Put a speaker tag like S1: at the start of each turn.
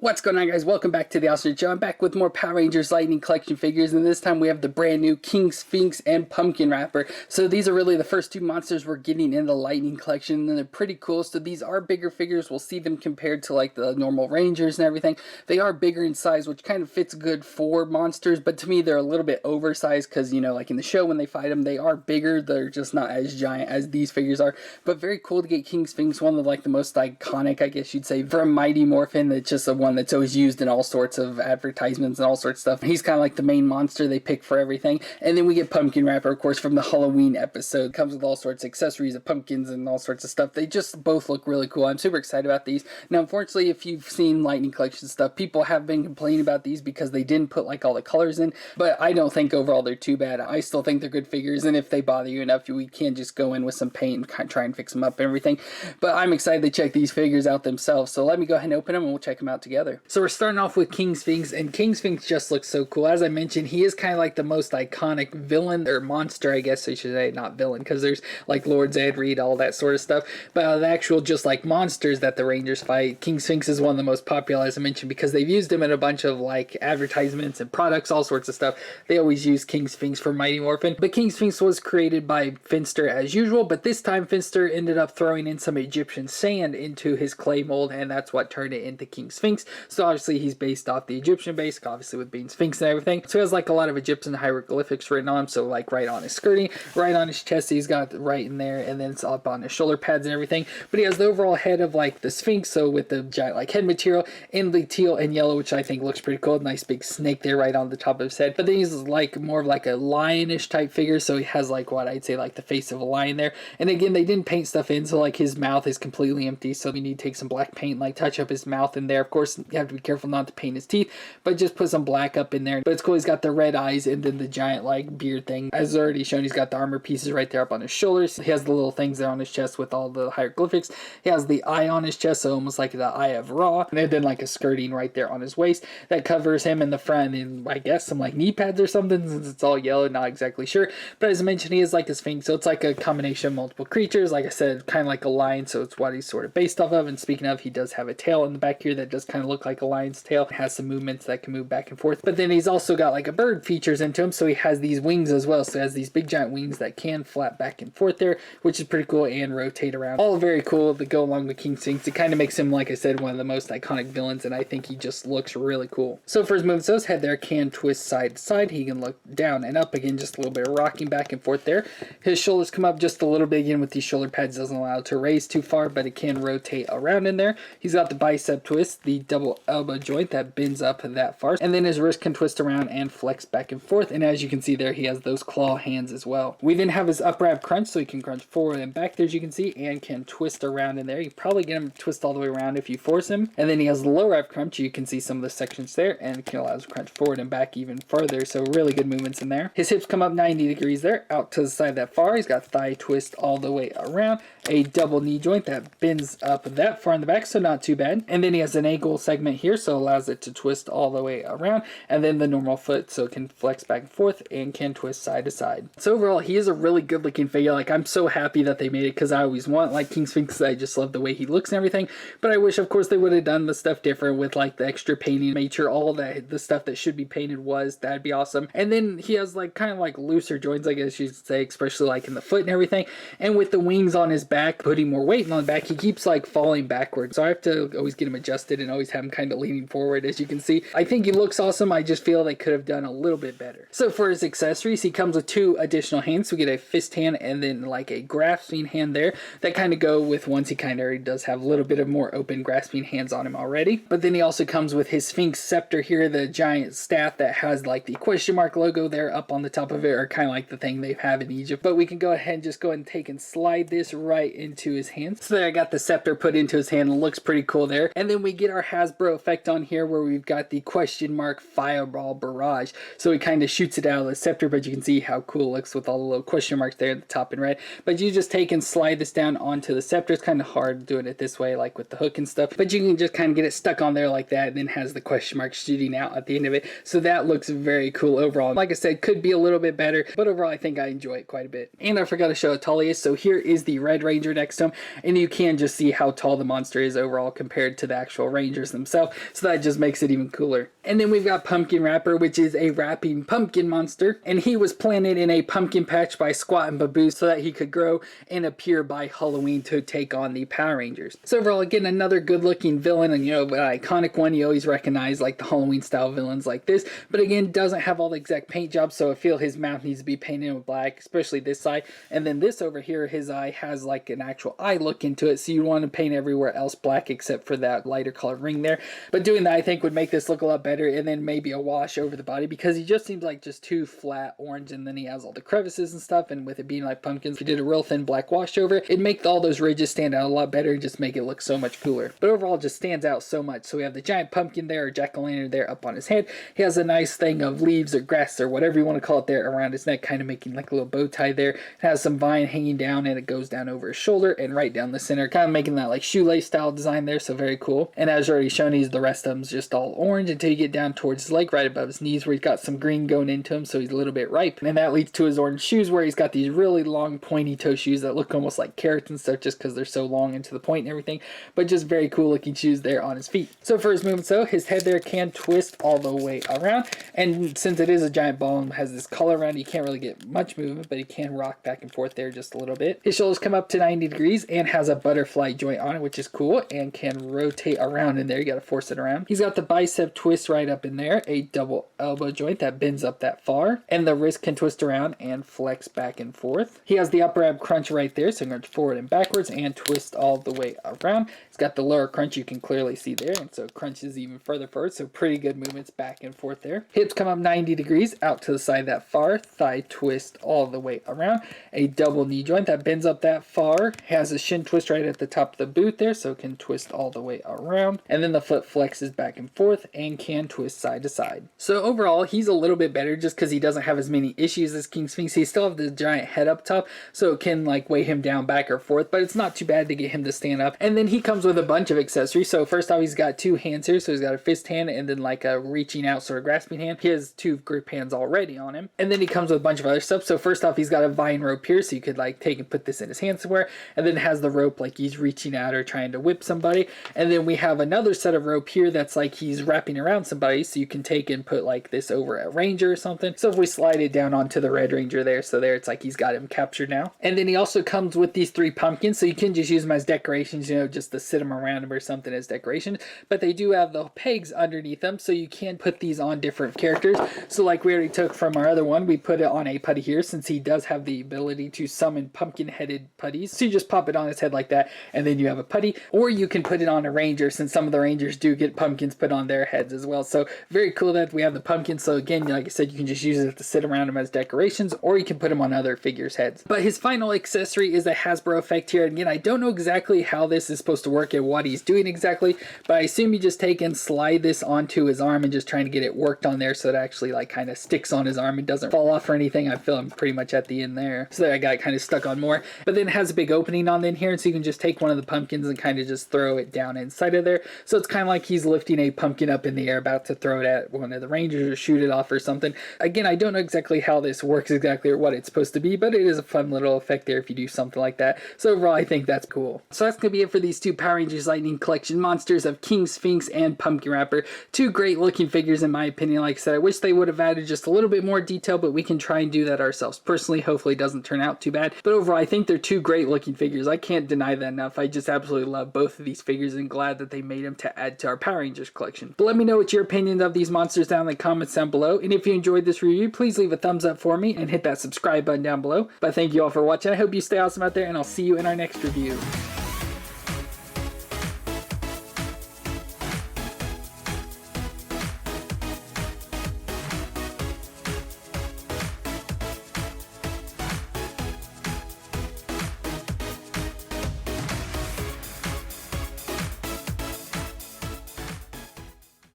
S1: What's going on, guys? Welcome back to the FallenRedZeo. I'm back with more Power Rangers Lightning Collection figures, and this time we have the brand new King Sphinx and Pumpkin Wrapper. So these are really the first two monsters we're getting in the Lightning Collection, and they're pretty cool. So these are bigger figures. We'll see them compared to like the normal Rangers and everything. They are bigger in size, which kind of fits good for monsters, but to me they're a little bit oversized because, you know, like in the show when they fight them, they are bigger. They're just not as giant as these figures are, but very cool to get King Sphinx, one of like the most iconic, I guess you'd say, from Mighty Morphin. It's just a one that's always used in all sorts of advertisements and all sorts of stuff. He's kind of like the main monster they pick for everything. And then we get Pumpkin Wrapper, of course, from the Halloween episode. Comes with all sorts of accessories of pumpkins and all sorts of stuff. They just both look really cool. I'm super excited about these. Now, unfortunately, if you've seen Lightning Collection stuff, people have been complaining about these because they didn't put like all the colors in, but I don't think overall they're too bad. I still think they're good figures, and if they bother you enough, we can just go in with some paint and try and fix them up and everything. But I'm excited to check these figures out themselves, so let me go ahead and open them and we'll check them out together. So we're starting off with King Sphinx, and King Sphinx just looks so cool. As I mentioned, he is kind of like the most iconic villain, or monster, I guess I should say, not villain, because there's like Lord Zed, Reed, all that sort of stuff. But the actual just like monsters that the Rangers fight, King Sphinx is one of the most popular, as I mentioned, because they've used him in a bunch of like advertisements and products, all sorts of stuff. They always use King Sphinx for Mighty Morphin. But King Sphinx was created by Finster as usual, but this time Finster ended up throwing in some Egyptian sand into his clay mold, and that's what turned it into King Sphinx. So obviously he's based off the Egyptian base, obviously with being Sphinx and everything. So he has like a lot of Egyptian hieroglyphics written on him, so like right on his skirting, right on his chest, he's got right in there, and then it's up on his shoulder pads and everything. But he has the overall head of like the Sphinx, so with the giant like head material in the teal and yellow, which I think looks pretty cool. Nice big snake there right on the top of his head. But then he's like more of like a lionish type figure, so he has like what I'd say like the face of a lion there. And again, they didn't paint stuff in, so like his mouth is completely empty, so we need to take some black paint and like touch up his mouth in there. Of course, you have to be careful not to paint his teeth, but just put some black up in there. But it's cool, he's got the red eyes and then the giant like beard thing. As already shown, he's got the armor pieces right there up on his shoulders. He has the little things there on his chest with all the hieroglyphics. He has the eye on his chest, so almost like the eye of Ra, and then like a skirting right there on his waist that covers him in the front, and I guess some like knee pads or something, since it's all yellow, not exactly sure. But as I mentioned, he is like a Sphinx, so it's like a combination of multiple creatures. Like I said, kind of like a lion, so it's what he's sort of based off of. And speaking of, he does have a tail in the back here that does kind of look like a lion's tail. It has some movements that can move back and forth, but then he's also got like a bird features into him, so he has these wings as well. So he has these big giant wings that can flap back and forth there, which is pretty cool, and rotate around. All very cool to go along with King Sphinx. It kind of makes him, like I said, one of the most iconic villains, and I think he just looks really cool. So for his movements, his head there can twist side to side. He can look down and up, again, just a little bit of rocking back and forth there. His shoulders come up just a little bit, again, with these shoulder pads. Doesn't allow it to raise too far, but it can rotate around in there. He's got the bicep twist, the double elbow joint that bends up that far, and then his wrist can twist around and flex back and forth, and as you can see there, he has those claw hands as well. We then have his upper ab crunch, so he can crunch forward and back there, as you can see, and can twist around in there. You probably get him to twist all the way around if you force him. And then he has the lower ab crunch. You can see some of the sections there, and it can allow him to crunch forward and back even further, so really good movements in there. His hips come up 90 degrees there, out to the side that far. He's got thigh twist all the way around, a double knee joint that bends up that far in the back, so not too bad. And then he has an ankle segment here, so allows it to twist all the way around, and then the normal foot, so it can flex back and forth and can twist side to side. So overall, he is a really good looking figure. Like, I'm so happy that they made it, because I always want like King Sphinx. I just love the way he looks and everything, but I wish of course they would have done the stuff different with like the extra painting, made sure all that the stuff that should be painted was. That'd be awesome. And then he has like kind of like looser joints, I guess you should say, especially like in the foot and everything. And with the wings on his back, putting more weight on the back, he keeps like falling backwards, so I have to always get him adjusted and always have him kind of leaning forward. As you can see, I think he looks awesome. I just feel they could have done a little bit better. So for his accessories, he comes with two additional hands, so we get a fist hand and then like a grasping hand there that kind of go with once he kind of already does have a little bit of more open grasping hands on him already. But then he also comes with his Sphinx scepter here, the giant staff that has like the question mark logo there up on the top of it, or kind of like the thing they have in Egypt. But we can go ahead and just go ahead and take and slide this right into his hands. So there, I got the scepter put into his hand. It looks pretty cool there. And then we get our Hasbro effect on here, where we've got the question mark fireball barrage. So he kind of shoots it out of the scepter, but you can see how cool it looks with all the little question marks there at the top in red. But you just take and slide this down onto the scepter. It's kind of hard doing it this way, like with the hook and stuff, but you can just kind of get it stuck on there like that, and then has the question mark shooting out at the end of it. So that looks very cool overall. Like I said, could be a little bit better, but overall I think I enjoy it quite a bit. And I forgot to show how tall he is. So here is the Red Ranger next to him, and you can just see how tall the monster is overall compared to the actual Rangers. Rangers themselves, so that just makes it even cooler. And then we've got Pumpkin Rapper, which is a rapping pumpkin monster, and he was planted in a pumpkin patch by Squat and Baboo so that he could grow and appear by Halloween to take on the Power Rangers. So overall, again, another good looking villain, and an iconic one you always recognize, like the Halloween style villains like this, but again, doesn't have all the exact paint jobs, so I feel his mouth needs to be painted with black, especially this side. And then this over here, his eye has like an actual eye look into it, so you want to paint everywhere else black except for that lighter colored ring there. But doing that, I think, would make this look a lot better, and then maybe a wash over the body, because he just seems like just too flat orange, and then he has all the crevices and stuff, and with it being like pumpkins, if you did a real thin black wash over it, it'd make all those ridges stand out a lot better and just make it look so much cooler. But overall, it just stands out so much. So we have the giant pumpkin there, or jack-o'-lantern there up on his head. He has a nice thing of leaves or grass or whatever you want to call it there around his neck, kind of making like a little bow tie there. It has some vine hanging down, and it goes down over his shoulder and right down the center, kind of making that like shoelace style design there, so very cool. And as already shown, the rest of them's just all orange until you get down towards his leg right above his knees, where he's got some green going into him, so he's a little bit ripe. And that leads to his orange shoes, where he's got these really long pointy toe shoes that look almost like carrots and stuff, just because they're so long and to the point and everything, but just very cool looking shoes there on his feet. So for his movements though, his head there can twist all the way around, and since it is a giant ball and has this collar around it, you can't really get much movement, but he can rock back and forth there just a little bit. His shoulders come up to 90 degrees and has a butterfly joint on it, which is cool, and can rotate around in there. You gotta force it around. He's got the bicep twist right up in there, a double elbow joint that bends up that far, and the wrist can twist around and flex back and forth. He has the upper ab crunch right there, so going forward and backwards and twist all the way around. He's got the lower crunch you can clearly see there, and so crunches even further forward, so pretty good movements back and forth there. Hips come up 90 degrees out to the side that far, thigh twist all the way around, a double knee joint that bends up that far, has a shin twist right at the top of the boot there, so it can twist all the way around, and then the foot flexes back and forth and can twist side to side. So overall, he's a little bit better just because he doesn't have as many issues as King Sphinx. He still have the giant head up top, so it can like weigh him down back or forth, but it's not too bad to get him to stand up. And then he comes with a bunch of accessories. So first off, he's got two hands here, so he's got a fist hand and then like a reaching out sort of grasping hand. He has two grip hands already on him, and then he comes with a bunch of other stuff. So first off, he's got a vine rope here, so you could like take and put this in his hand somewhere, and then it has the rope like he's reaching out or trying to whip somebody. And then we have another set of rope here that's like he's wrapping around somebody, so you can take and put like this over a ranger or something. So if we slide it down onto the red ranger there, so there it's like he's got him captured now. And then he also comes with these three pumpkins, so you can just use them as decorations, just to sit them around him or something as decorations. But they do have the pegs underneath them, so you can put these on different characters. So like we already took from our other one, we put it on a putty here, since he does have the ability to summon pumpkin headed putties. So you just pop it on his head like that, and then you have a putty. Or you can put it on a ranger, since some of the rangers do get pumpkins put on their heads as well. So very cool that we have the pumpkins. So again, like I said, you can just use it to sit around them as decorations, or you can put them on other figures' heads. But his final accessory is a Hasbro effect here. And again, I don't know exactly how this is supposed to work and what he's doing exactly, but I assume you just take and slide this onto his arm and just trying to get it worked on there so it actually like kind of sticks on his arm and doesn't fall off or anything. I feel I'm pretty much at the end there, so that I got kind of stuck on more. But then it has a big opening on in here, and so you can just take one of the pumpkins and kind of just throw it down inside of there. So it's kind of like he's lifting a pumpkin up in the air, about to throw it at one of the rangers or shoot it off or something. Again, I don't know exactly how this works exactly or what it's supposed to be, but it is a fun little effect there if you do something like that. So overall, I think that's cool. So that's going to be it for these two Power Rangers Lightning Collection monsters of King Sphinx and Pumpkin Rapper. Two great looking figures in my opinion. Like I said, I wish they would have added just a little bit more detail, but we can try and do that ourselves. Personally, hopefully it doesn't turn out too bad. But overall, I think they're two great looking figures. I can't deny that enough. I just absolutely love both of these figures and glad that they made them to add to our Power Rangers collection. But let me know what your opinions of these monsters down in the comments down below. And if you enjoyed this review, please leave a thumbs up for me and hit that subscribe button down below. But thank you all for watching. I hope you stay awesome out there, and I'll see you in our next review.